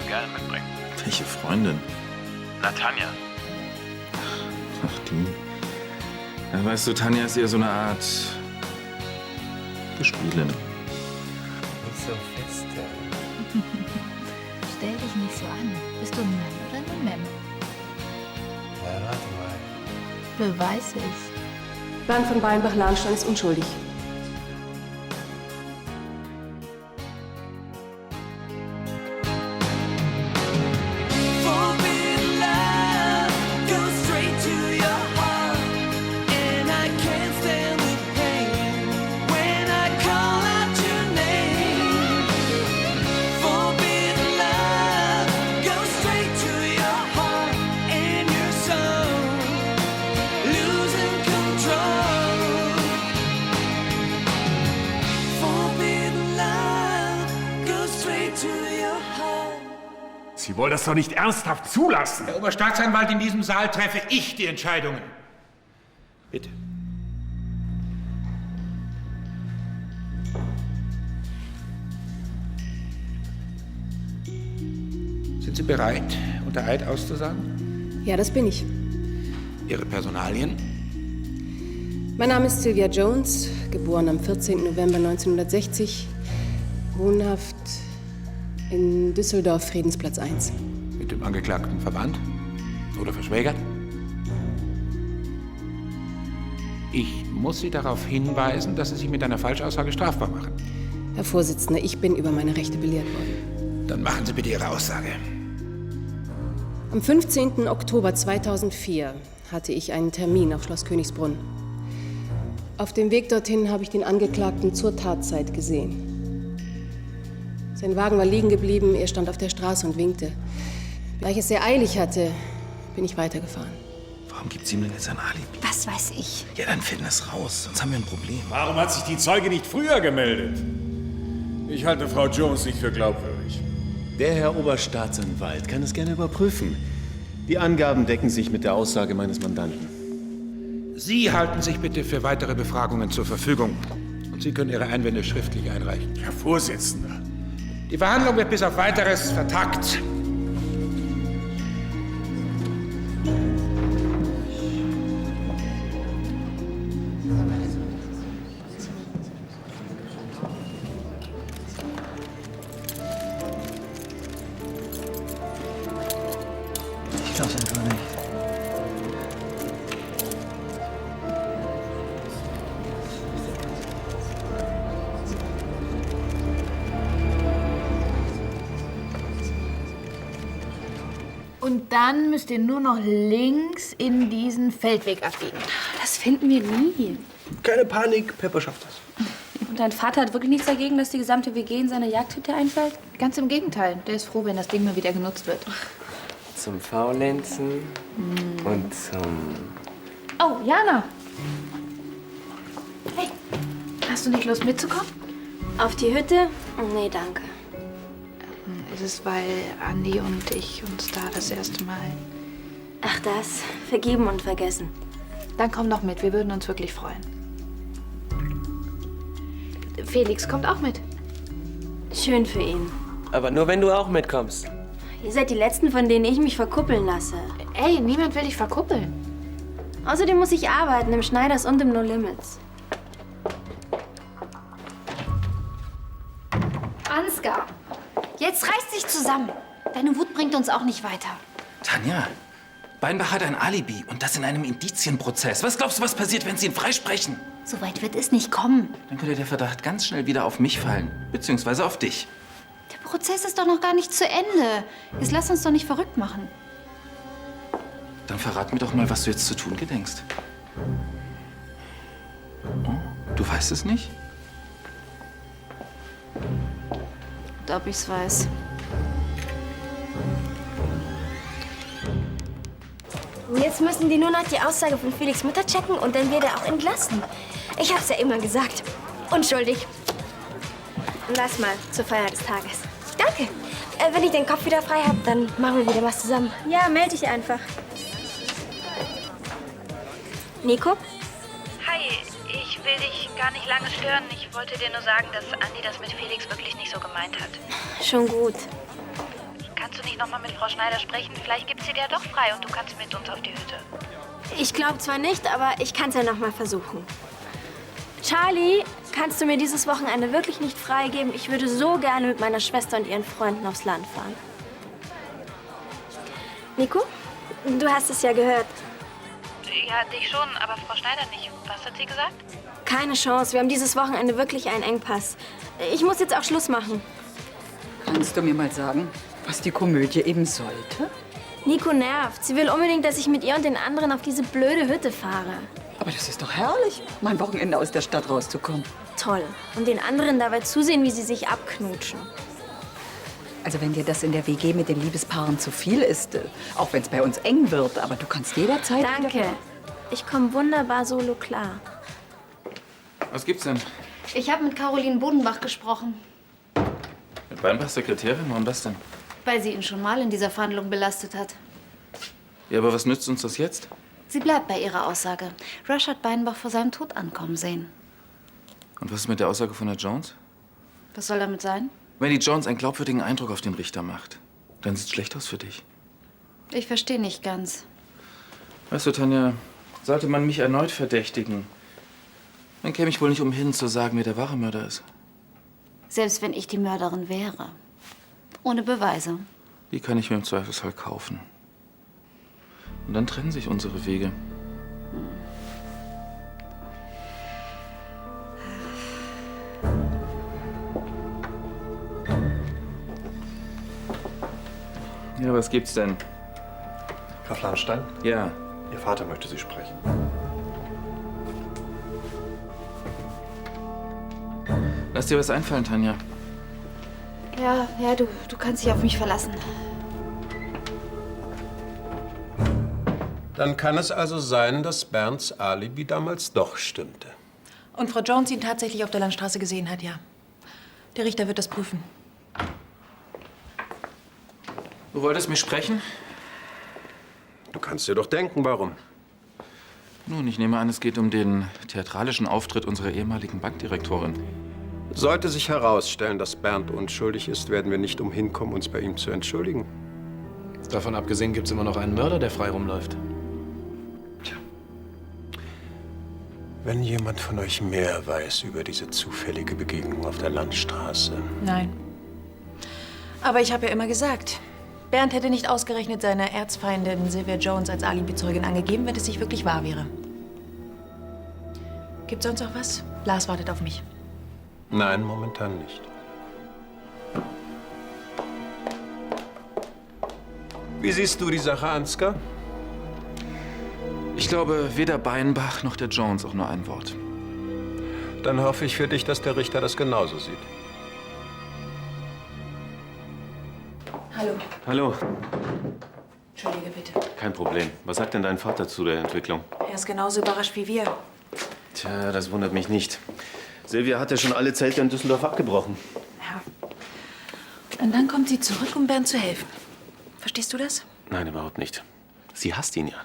gerne mitbringen. Welche Freundin? Na, Tanja. Ach, die. Ja, weißt du, Tanja ist eher so eine Art Gespielin. Nicht so fest. Stell dich nicht so an. Bist du ein Mann oder eine Mem? Na, warte mal. Beweis es. Bernd von Beinbach-Lahnstein ist unschuldig. Sie wollen das doch nicht ernsthaft zulassen. Herr Oberstaatsanwalt, in diesem Saal treffe ich die Entscheidungen. Bitte. Sind Sie bereit, unter Eid auszusagen? Ja, das bin ich. Ihre Personalien? Mein Name ist Sylvia Jones, geboren am 14. November 1960, wohnhaft in Düsseldorf, Friedensplatz 1. Mit dem Angeklagten verwandt oder verschwägert? Ich muss Sie darauf hinweisen, dass Sie sich mit einer Falschaussage strafbar machen. Herr Vorsitzender, ich bin über meine Rechte belehrt worden. Dann machen Sie bitte Ihre Aussage. Am 15. Oktober 2004 hatte ich einen Termin auf Schloss Königsbrunn. Auf dem Weg dorthin habe ich den Angeklagten zur Tatzeit gesehen. Sein Wagen war liegen geblieben, er stand auf der Straße und winkte. Da ich es sehr eilig hatte, bin ich weitergefahren. Warum gibt sie ihm denn jetzt ein Alibi? Was weiß ich? Ja, dann finden wir es raus, sonst haben wir ein Problem. Warum hat sich die Zeuge nicht früher gemeldet? Ich halte Frau Jones nicht für glaubwürdig. Der Herr Oberstaatsanwalt kann es gerne überprüfen. Die Angaben decken sich mit der Aussage meines Mandanten. Sie halten sich bitte für weitere Befragungen zur Verfügung. Und Sie können Ihre Einwände schriftlich einreichen. Herr Vorsitzender. Die Verhandlung wird bis auf Weiteres vertagt. Ich glaub's einfach nicht. Und dann müsst ihr nur noch links in diesen Feldweg abbiegen. Das finden wir nie. Keine Panik, Pepper schafft das. Und dein Vater hat wirklich nichts dagegen, dass die gesamte WG in seine Jagdhütte einfällt? Ganz im Gegenteil. Der ist froh, wenn das Ding mal wieder genutzt wird. Zum Faulenzen und zum... Oh, Jana. Hey, hast du nicht Lust mitzukommen? Auf die Hütte? Nee, danke. Ist es, weil Andi und ich uns da das erste Mal... Ach das, vergeben und vergessen. Dann komm doch mit, wir würden uns wirklich freuen. Felix kommt auch mit. Schön für ihn. Aber nur, wenn du auch mitkommst. Ihr seid die Letzten, von denen ich mich verkuppeln lasse. Ey, niemand will dich verkuppeln. Außerdem muss ich arbeiten, im Schneiders und im No Limits. Ansgar, jetzt reiß dich zusammen. Deine Wut bringt uns auch nicht weiter. Tanja, Beinbach hat ein Alibi und das in einem Indizienprozess. Was glaubst du, was passiert, wenn sie ihn freisprechen? So weit wird es nicht kommen. Dann könnte der Verdacht ganz schnell wieder auf mich fallen, beziehungsweise auf dich. Der Prozess ist doch noch gar nicht zu Ende. Jetzt lass uns doch nicht verrückt machen. Dann verrat mir doch mal, was du jetzt zu tun gedenkst. Oh, du weißt es nicht? Und ob ich's weiß. Jetzt müssen die nur noch die Aussage von Felix Mutter checken und dann wird er auch entlassen. Ich hab's ja immer gesagt. Unschuldig. Lass mal zur Feier des Tages. Danke. Wenn ich den Kopf wieder frei habe, dann machen wir wieder was zusammen. Ja, melde dich einfach. Nico? Hi, ich will dich gar nicht lange stören. Ich wollte dir nur sagen, dass Andi das mit Felix wirklich nicht so gemeint hat. Schon gut. Kannst du nochmal mit Frau Schneider sprechen. Vielleicht gibt sie dir ja doch frei und du kannst mit uns auf die Hütte. Ich glaube zwar nicht, aber ich kann es ja noch mal versuchen. Charlie, kannst du mir dieses Wochenende wirklich nicht freigeben? Ich würde so gerne mit meiner Schwester und ihren Freunden aufs Land fahren. Nico, du hast es ja gehört. Ja, dich schon, aber Frau Schneider nicht. Was hat sie gesagt? Keine Chance. Wir haben dieses Wochenende wirklich einen Engpass. Ich muss jetzt auch Schluss machen. Kannst du mir mal sagen, was die Komödie eben sollte? Nico nervt. Sie will unbedingt, dass ich mit ihr und den anderen auf diese blöde Hütte fahre. Aber das ist doch herrlich, mal ein Wochenende aus der Stadt rauszukommen. Toll. Und den anderen dabei zusehen, wie sie sich abknutschen. Also wenn dir das in der WG mit den Liebespaaren zu viel ist, auch wenn es bei uns eng wird, aber du kannst jederzeit... Danke. Ich komme wunderbar solo klar. Was gibt's denn? Ich habe mit Caroline Bodenbach gesprochen, Mit Beinbachs Sekretärin? Warum das denn? weil sie ihn schon mal in dieser Verhandlung belastet hat. Ja, aber was nützt uns das jetzt? Sie bleibt bei ihrer Aussage. Rush hat Beinbach vor seinem Tod ankommen sehen. Und was ist mit der Aussage von der Jones? Was soll damit sein? Wenn die Jones einen glaubwürdigen Eindruck auf den Richter macht, dann sieht's schlecht aus für dich. Ich verstehe nicht ganz. Weißt du, Tanja, sollte man mich erneut verdächtigen, dann käme ich wohl nicht umhin zu sagen, wer der wahre Mörder ist. Selbst wenn ich die Mörderin wäre. Ohne Beweise. Die kann ich mir im Zweifelsfall kaufen. Und dann trennen sich unsere Wege. Ja, was gibt's denn? Frau Flahnstein? Ja. Ihr Vater möchte Sie sprechen. Lass dir was einfallen, Tanja. Ja, du kannst dich auf mich verlassen. Dann kann es also sein, dass Bernds Alibi damals doch stimmte. Und Frau Jones ihn tatsächlich auf der Landstraße gesehen hat, ja. Der Richter wird das prüfen. Du wolltest mich sprechen? Du kannst dir doch denken, warum. Nun, ich nehme an, es geht um den theatralischen Auftritt unserer ehemaligen Bankdirektorin. Sollte sich herausstellen, dass Bernd unschuldig ist, werden wir nicht umhin kommen, uns bei ihm zu entschuldigen. Davon abgesehen gibt es immer noch einen Mörder, der frei rumläuft. Wenn jemand von euch mehr weiß über diese zufällige Begegnung auf der Landstraße. Nein. Aber ich habe ja immer gesagt, Bernd hätte nicht ausgerechnet seiner Erzfeindin Sylvia Jones als Alibizeugin angegeben, wenn es nicht wirklich wahr wäre. Gibt's sonst noch was? Lars wartet auf mich. Nein, momentan nicht. Wie siehst du die Sache, Ansgar? Ich glaube, weder Beinbach noch der Jones auch nur ein Wort. Dann hoffe ich für dich, dass der Richter das genauso sieht. Hallo. Hallo. Entschuldige bitte. Kein Problem. Was sagt denn dein Vater zu der Entwicklung? Er ist genauso überrascht wie wir. Tja, das wundert mich nicht. Silvia hat ja schon alle Zelte in Düsseldorf abgebrochen. Ja. Und dann kommt sie zurück, um Bernd zu helfen. Verstehst du das? Nein, überhaupt nicht. Sie hasst ihn ja.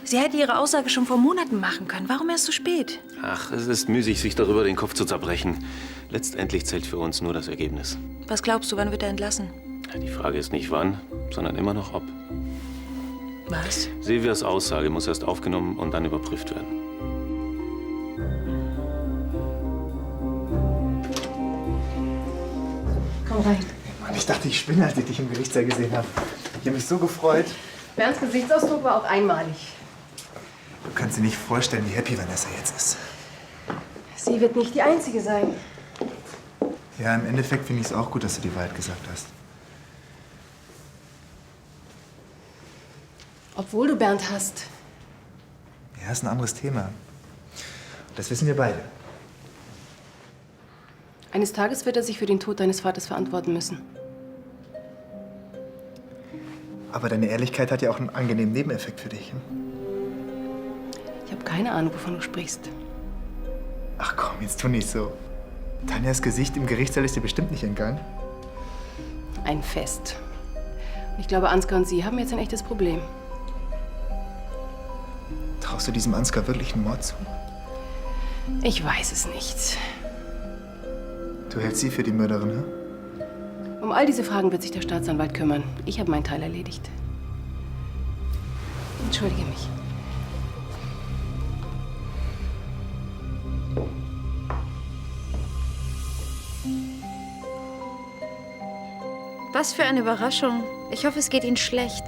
Sie hätte ihre Aussage schon vor Monaten machen können. Warum erst so spät? Ach, es ist müßig, sich darüber den Kopf zu zerbrechen. Letztendlich zählt für uns nur das Ergebnis. Was glaubst du, wann wird er entlassen? Die Frage ist nicht wann, sondern immer noch ob. Was? Silvias Aussage muss erst aufgenommen und dann überprüft werden. Komm rein. Mann, ich dachte, ich spinne, als ich dich im Gerichtssaal gesehen habe. Ich habe mich so gefreut. Bernds Gesichtsausdruck war auch einmalig. Du kannst dir nicht vorstellen, wie happy Vanessa jetzt ist. Sie wird nicht die Einzige sein. Ja, im Endeffekt finde ich es auch gut, dass du die Wahrheit gesagt hast. Obwohl du Bernd hast. Ja, ist ein anderes Thema. Das wissen wir beide. Eines Tages wird er sich für den Tod deines Vaters verantworten müssen. Aber deine Ehrlichkeit hat ja auch einen angenehmen Nebeneffekt für dich. Hm? Ich habe keine Ahnung, wovon du sprichst. Ach komm, jetzt tu nicht so. Tanjas Gesicht im Gerichtssaal ist dir bestimmt nicht entgangen. Ein Fest. Und ich glaube, Ansgar und sie haben jetzt ein echtes Problem. Traust du diesem Ansgar wirklich einen Mord zu? Ich weiß es nicht. Du hältst sie für die Mörderin, hm? Um all diese Fragen wird sich der Staatsanwalt kümmern. Ich habe meinen Teil erledigt. Entschuldige mich. Was für eine Überraschung. Ich hoffe, es geht Ihnen schlecht.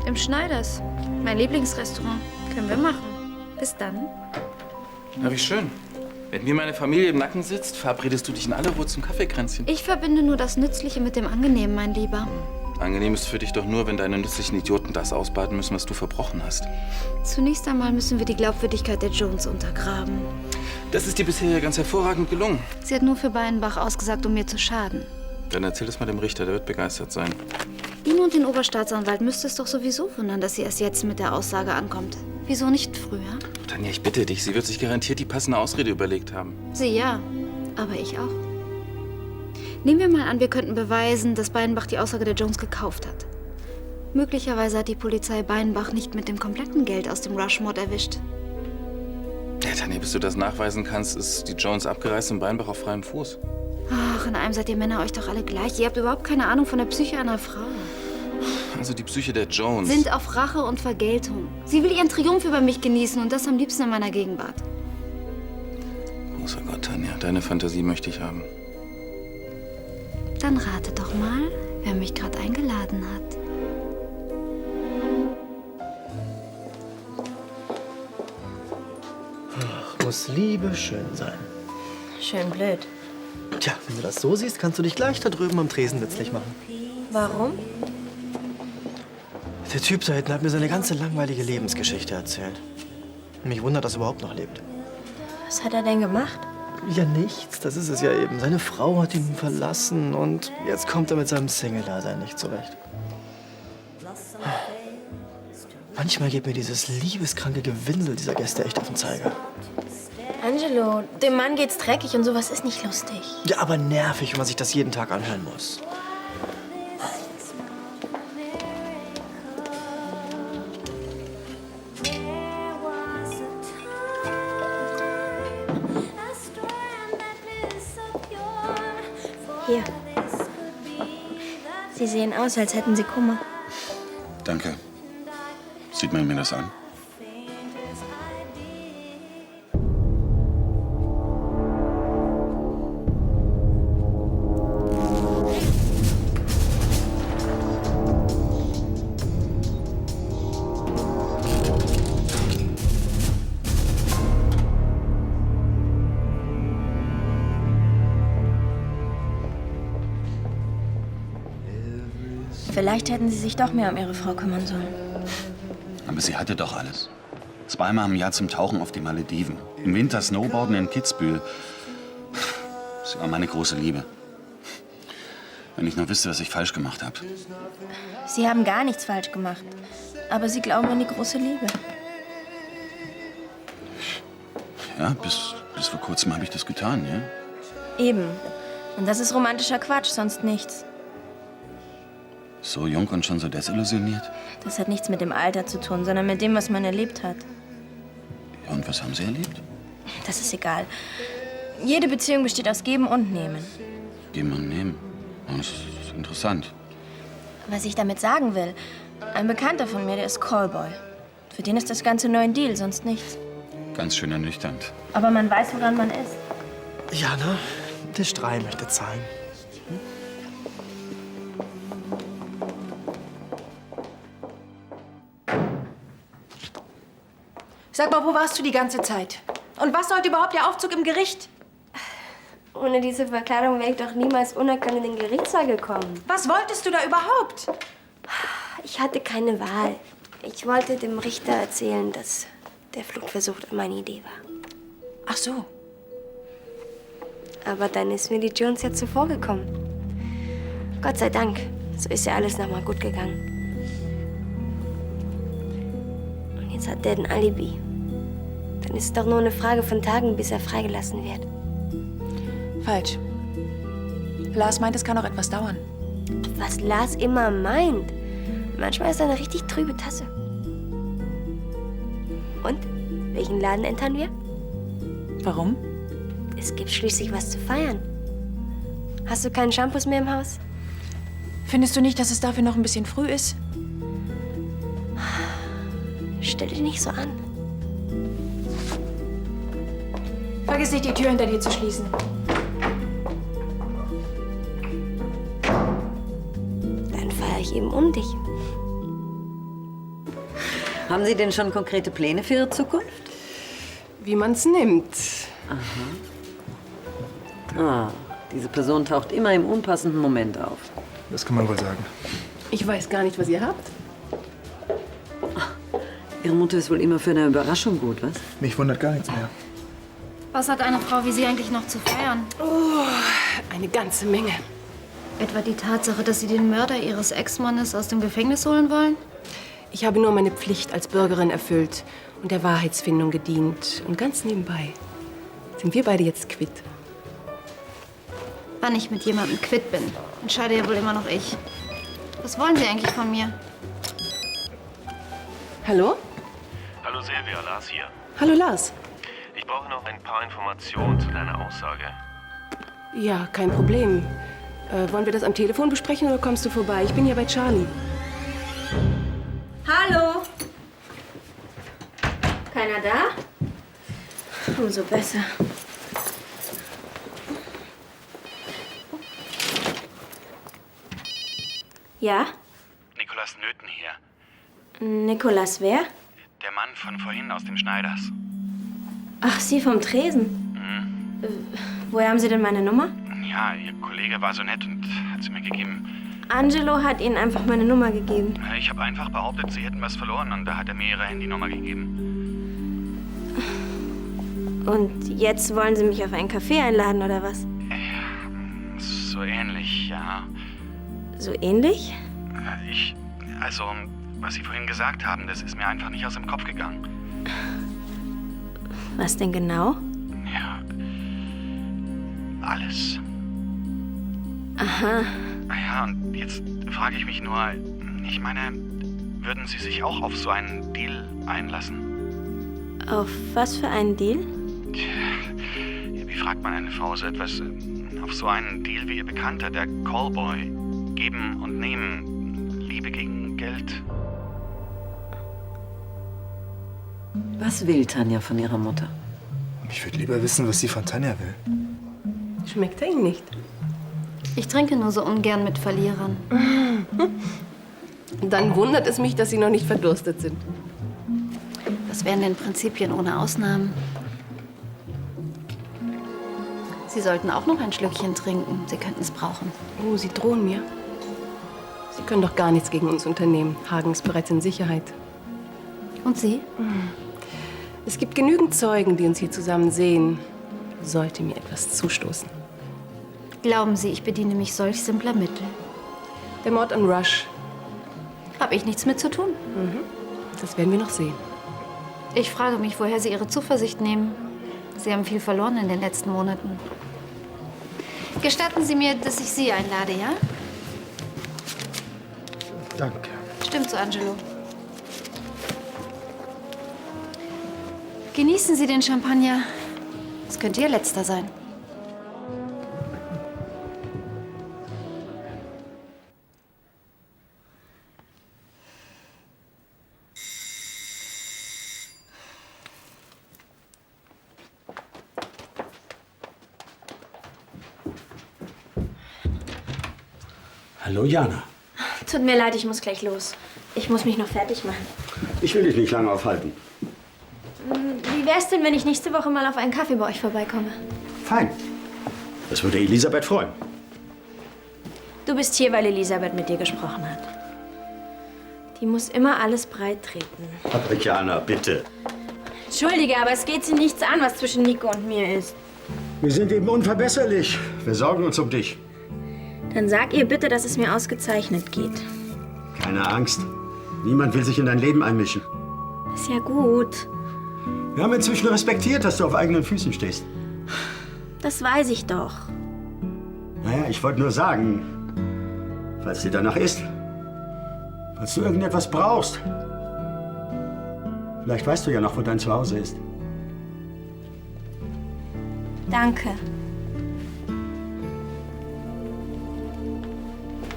Im Schneiders. Mein Lieblingsrestaurant. Können wir machen. Bis dann. Na, wie schön. Wenn mir meine Familie im Nacken sitzt, verabredest du dich in aller Ruhe zum Kaffeekränzchen. Ich verbinde nur das Nützliche mit dem Angenehmen, mein Lieber. Angenehm ist für dich doch nur, wenn deine nützlichen Idioten das ausbaden müssen, was du verbrochen hast. Zunächst einmal müssen wir die Glaubwürdigkeit der Jones untergraben. Das ist dir bisher ja ganz hervorragend gelungen. Sie hat nur für Beinbach ausgesagt, um mir zu schaden. Dann erzähl es mal dem Richter, der wird begeistert sein. Ihn und den Oberstaatsanwalt müsste es doch sowieso wundern, dass sie erst jetzt mit der Aussage ankommt. Wieso nicht früher? Tanja, ich bitte dich, sie wird sich garantiert die passende Ausrede überlegt haben. Sie ja, aber ich auch. Nehmen wir mal an, wir könnten beweisen, dass Beinbach die Aussage der Jones gekauft hat. Möglicherweise hat die Polizei Beinbach nicht mit dem kompletten Geld aus dem Rushmore erwischt. Ja, Tanja, bis du das nachweisen kannst, ist die Jones abgereist und Beinbach auf freiem Fuß. Ach, in einem seid ihr Männer euch doch alle gleich. Ihr habt überhaupt keine Ahnung von der Psyche einer Frau. Also die Psyche der Jones. Sind auf Rache und Vergeltung. Sie will ihren Triumph über mich genießen und das am liebsten in meiner Gegenwart. Großer Gott, Tanja, deine Fantasie möchte ich haben. Dann rate doch mal, wer mich gerade eingeladen hat. Ach, muss Liebe schön sein. Schön blöd. Tja, wenn du das so siehst, kannst du dich gleich da drüben am Tresen nützlich machen. Warum? Der Typ da hinten hat mir seine ganze langweilige Lebensgeschichte erzählt. Mich wundert, dass er überhaupt noch lebt. Was hat er denn gemacht? Ja, nichts. Das ist es ja eben. Seine Frau hat ihn verlassen und jetzt kommt er mit seinem Single-Dasein nicht zurecht. Manchmal geht mir dieses liebeskranke Gewindel dieser Gäste echt auf den Zeiger. Angelo, dem Mann geht's dreckig und sowas ist nicht lustig. Ja, aber nervig, wenn man sich das jeden Tag anhören muss. Hier. Sie sehen aus, als hätten Sie Kummer. Danke. Sieht man mir das an? Vielleicht hätten Sie sich doch mehr um Ihre Frau kümmern sollen. Aber sie hatte doch alles. Zweimal im Jahr zum Tauchen auf die Malediven. Im Winter Snowboarden in Kitzbühel. Sie war meine große Liebe. Wenn ich nur wüsste, was ich falsch gemacht habe. Sie haben gar nichts falsch gemacht. Aber Sie glauben an die große Liebe. Ja, bis vor kurzem habe ich das getan, ja? Eben. Und das ist romantischer Quatsch, sonst nichts. So jung und schon so desillusioniert? Das hat nichts mit dem Alter zu tun, sondern mit dem, was man erlebt hat. Ja, und was haben Sie erlebt? Das ist egal. Jede Beziehung besteht aus Geben und Nehmen. Geben und nehmen. Oh, das ist interessant. Was ich damit sagen will, ein Bekannter von mir, der ist Callboy. Für den ist das Ganze nur ein Deal, sonst nichts. Ganz schön ernüchternd. Aber man weiß, woran man ist. Ja, ne? Der Strahl möchte zahlen. Sag mal, wo warst du die ganze Zeit? Und was sollte überhaupt der Aufzug im Gericht? Ohne diese Verkleidung wäre ich doch niemals unerkannt in den Gerichtssaal gekommen. Was wolltest du da überhaupt? Ich hatte keine Wahl. Ich wollte dem Richter erzählen, dass der Fluchtversuch meine Idee war. Ach so. Aber dann ist mir die Jones ja zuvor gekommen. Gott sei Dank. So ist ja alles nochmal gut gegangen. Und jetzt hat der ein Alibi. Dann ist es doch nur eine Frage von Tagen, bis er freigelassen wird. Falsch. Lars meint, es kann auch etwas dauern. Was Lars immer meint. Manchmal ist er eine richtig trübe Tasse. Und? Welchen Laden entern wir? Warum? Es gibt schließlich was zu feiern. Hast du keinen Shampoos mehr im Haus? Findest du nicht, dass es dafür noch ein bisschen früh ist? Stell dich nicht so an. Vergiss nicht, die Tür hinter dir zu schließen. Dann feiere ich eben um dich. Haben Sie denn schon konkrete Pläne für Ihre Zukunft? Wie man's nimmt. Aha. Ah, diese Person taucht immer im unpassenden Moment auf. Das kann man wohl sagen. Ich weiß gar nicht, was ihr habt. Ihre Mutter ist wohl immer für eine Überraschung gut, was? Mich wundert gar nichts mehr. Was hat eine Frau wie Sie eigentlich noch zu feiern? Oh, eine ganze Menge. Etwa die Tatsache, dass Sie den Mörder Ihres Ex-Mannes aus dem Gefängnis holen wollen? Ich habe nur meine Pflicht als Bürgerin erfüllt und der Wahrheitsfindung gedient. Und ganz nebenbei sind wir beide jetzt quitt. Wann ich mit jemandem quitt bin, entscheide ja wohl immer noch ich. Was wollen Sie eigentlich von mir? Hallo? Hallo Silvia, Lars hier. Hallo Lars. Ich brauche noch ein paar Informationen zu deiner Aussage. Ja, kein Problem. Wollen wir das am Telefon besprechen oder kommst du vorbei? Ich bin hier bei Charlie. Hallo? Keiner da? Umso besser. Ja? Nikolas Nöthen hier. Nikolas wer? Der Mann von vorhin aus dem Schneiders. Ach, Sie vom Tresen. Woher haben Sie denn meine Nummer? Ja, Ihr Kollege war so nett und hat sie mir gegeben. Angelo hat Ihnen einfach meine Nummer gegeben. Ich habe einfach behauptet, Sie hätten was verloren und da hat er mir Ihre Handynummer gegeben. Und jetzt wollen Sie mich auf einen Kaffee einladen, oder was? So ähnlich, ja. So ähnlich? Also, was Sie vorhin gesagt haben, das ist mir einfach nicht aus dem Kopf gegangen. Was denn genau? Ja, alles. Aha. Ja, und jetzt frage ich mich nur, ich meine, würden Sie sich auch auf so einen Deal einlassen? Auf was für einen Deal? Wie fragt man eine Frau so etwas? Auf so einen Deal wie Ihr Bekannter, der Callboy. Geben und nehmen. Liebe gegen Geld. Was will Tanja von ihrer Mutter? Ich würde lieber wissen, was sie von Tanja will. Schmeckt er Ihnen nicht? Ich trinke nur so ungern mit Verlierern. Dann wundert es mich, dass Sie noch nicht verdurstet sind. Was wären denn Prinzipien ohne Ausnahmen? Sie sollten auch noch ein Schlückchen trinken. Sie könnten es brauchen. Oh, Sie drohen mir. Sie können doch gar nichts gegen uns unternehmen. Hagen ist bereits in Sicherheit. Und Sie? Es gibt genügend Zeugen, die uns hier zusammen sehen. Sollte mir etwas zustoßen. Glauben Sie, ich bediene mich solch simpler Mittel? Der Mord an Rush. Habe ich nichts mit zu tun? Das werden wir noch sehen. Ich frage mich, woher Sie Ihre Zuversicht nehmen. Sie haben viel verloren in den letzten Monaten. Gestatten Sie mir, dass ich Sie einlade, ja? Danke. Stimmt so, Angelo. Genießen Sie den Champagner. Es könnte Ihr letzter sein. Hallo, Jana. Tut mir leid, ich muss gleich los. Ich muss mich noch fertig machen. Ich will dich nicht lange aufhalten. Wie wär's denn, wenn ich nächste Woche mal auf einen Kaffee bei euch vorbeikomme? Fein. Das würde Elisabeth freuen. Du bist hier, weil Elisabeth mit dir gesprochen hat. Die muss immer alles breit treten. Aber Jana, bitte. Entschuldige, aber es geht sie nichts an, was zwischen Nico und mir ist. Wir sind eben unverbesserlich. Wir sorgen uns um dich. Dann sag ihr bitte, dass es mir ausgezeichnet geht. Keine Angst. Niemand will sich in dein Leben einmischen. Ist ja gut. Wir haben inzwischen respektiert, dass du auf eigenen Füßen stehst. Das weiß ich doch. Naja, ich wollte nur sagen, falls dir danach ist, falls du irgendetwas brauchst. Vielleicht weißt du ja noch, wo dein Zuhause ist. Danke.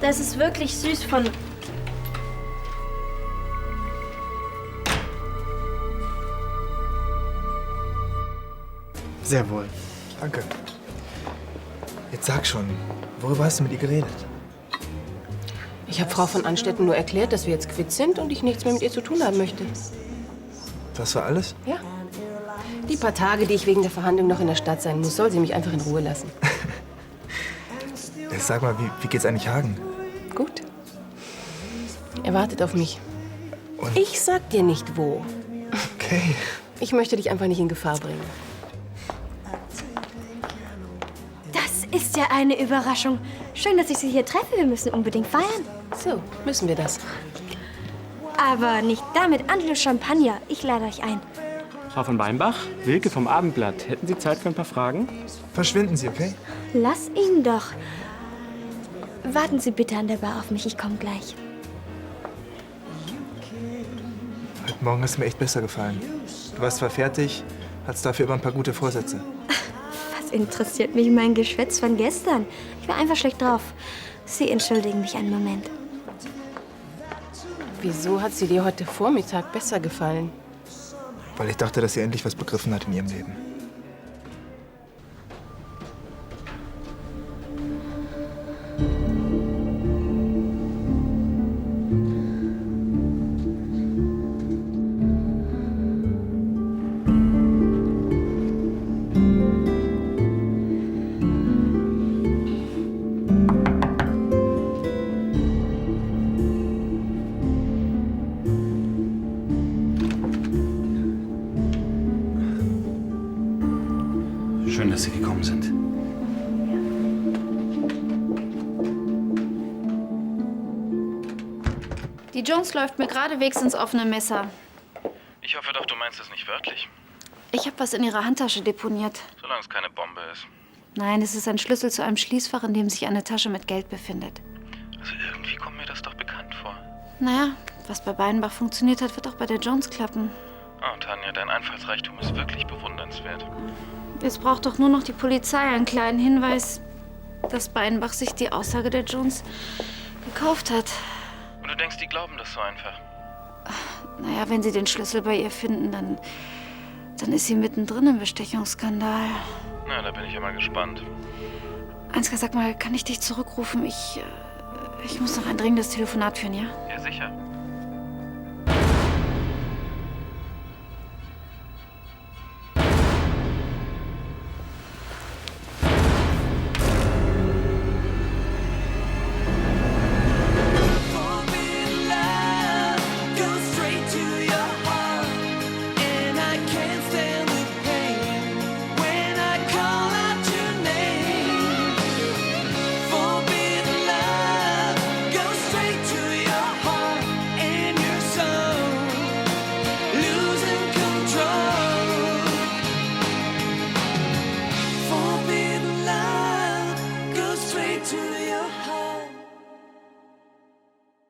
Das ist wirklich süß von... Sehr wohl. Danke. Jetzt sag schon, worüber hast du mit ihr geredet? Ich habe Frau von Anstetten nur erklärt, dass wir jetzt quitt sind und ich nichts mehr mit ihr zu tun haben möchte. Das war alles? Ja. Die paar Tage, die ich wegen der Verhandlung noch in der Stadt sein muss, soll sie mich einfach in Ruhe lassen. Sag mal, wie geht's eigentlich Hagen? Gut. Er wartet auf mich. Und? Ich sag dir nicht, wo. Okay. Ich möchte dich einfach nicht in Gefahr bringen. Das ist ja eine Überraschung. Schön, dass ich Sie hier treffe. Wir müssen unbedingt feiern. So, müssen wir das. Aber nicht damit. Angelus Champagner. Ich lade euch ein. Frau von Beinbach, Wilke vom Abendblatt. Hätten Sie Zeit für ein paar Fragen? Verschwinden Sie, okay? Lass ihn doch. Warten Sie bitte an der Bar auf mich. Ich komme gleich. Heute Morgen hast du mir echt besser gefallen. Du warst zwar fertig, hattest dafür aber ein paar gute Vorsätze. Was interessiert mich mein Geschwätz von gestern? Ich war einfach schlecht drauf. Sie entschuldigen mich einen Moment. Wieso hat sie dir heute Vormittag besser gefallen? Weil ich dachte, dass sie endlich was begriffen hat in ihrem Leben. Schön, dass Sie gekommen sind. Die Jones läuft mir geradewegs ins offene Messer. Ich hoffe doch, du meinst es nicht wörtlich. Ich habe was in ihrer Handtasche deponiert. Solange es keine Bombe ist. Nein, es ist ein Schlüssel zu einem Schließfach, in dem sich eine Tasche mit Geld befindet. Also irgendwie kommt mir das doch bekannt vor. Naja, was bei Beinbach funktioniert hat, wird auch bei der Jones klappen. Oh, Tanja, dein Einfallsreichtum ist wirklich bewundernswert. Jetzt braucht doch nur noch die Polizei einen kleinen Hinweis, dass Beinbach sich die Aussage der Jones gekauft hat. Und du denkst, die glauben das so einfach? Naja, wenn sie den Schlüssel bei ihr finden, dann ist sie mittendrin im Bestechungsskandal. Na, da bin ich ja mal gespannt. Ansgar, sag mal, kann ich dich zurückrufen? Ich muss noch ein dringendes Telefonat führen, ja? Ja, sicher.